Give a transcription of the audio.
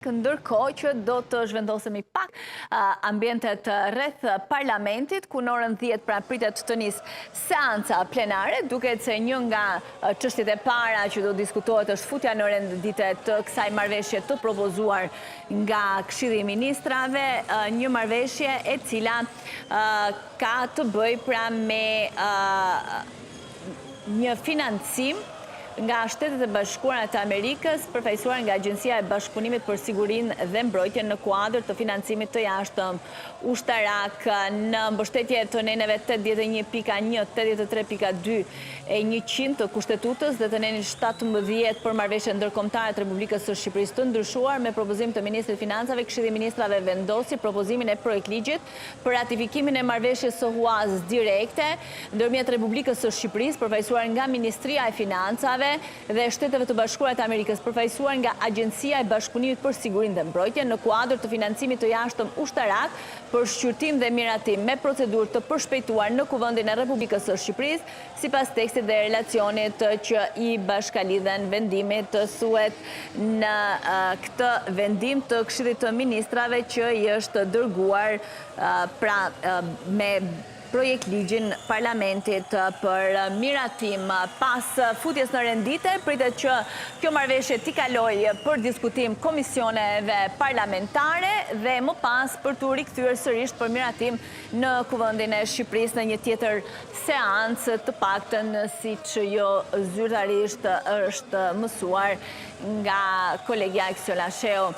Ndërkohë që do të zhvendosemi pak ambientet rreth parlamentit, ku në orën 10 pra pritet të nisë seanca plenare, duket se një nga çështjet e para që do diskutohet është futja në renditje të kësaj marrëveshje të propozuar nga Këshilli i Ministrave, një marrëveshje e cila ka të bëjë pra me një financim nga Shtetet e Bashkuara të Amerikës, përfaqësuar nga Agjencia e Bashkëpunimit për Sigurinë dhe Mbrojtjen në kuadër të financimit të jashtëm ushtarak në mbështetje të neneve 81.1, 83.2 e 100 të Kushtetutës dhe të nenit 17 për marrëveshjen ndërkombëtare të Republikës së Shqipërisë të ndryshuar me propozim të Ministrit të Financave. Këshilli i Ministrave vendosi propozimin e projektligjit për ratifikimin e marrëveshjes së huazës direkte ndërmjet Republikës së Shqipërisë, përfaqësuar nga Ministria e Financave dhe Shteteve të Bashkuara të Amerikës, përfaqësuar nga Agjencia e Bashkëpunimit për Sigurinë dhe Mbrojtjen në kuadër të financimit të jashtëm ushtarak për shqyrtim dhe miratim me procedurë të përshpejtuar në Kuvendin e Republikës së Shqipërisë, sipas tekstit dhe relacionit që i bashkalidhen vendimit të thuhet në këtë vendim të Këshillit të Ministrave që i është dërguar pra me projekt ligjin parlamentit për miratim. Pas futjes në renditje, pritet që kjo marrëveshje t'i kalojë për diskutim komisioneve parlamentare dhe më pas për t'u rikthyer sërish për miratim në Kuvendin e Shqipërisë në një tjetër seancë, të paktën siç jo zyrtarisht është mësuar nga kolegja Aksiola Sheu.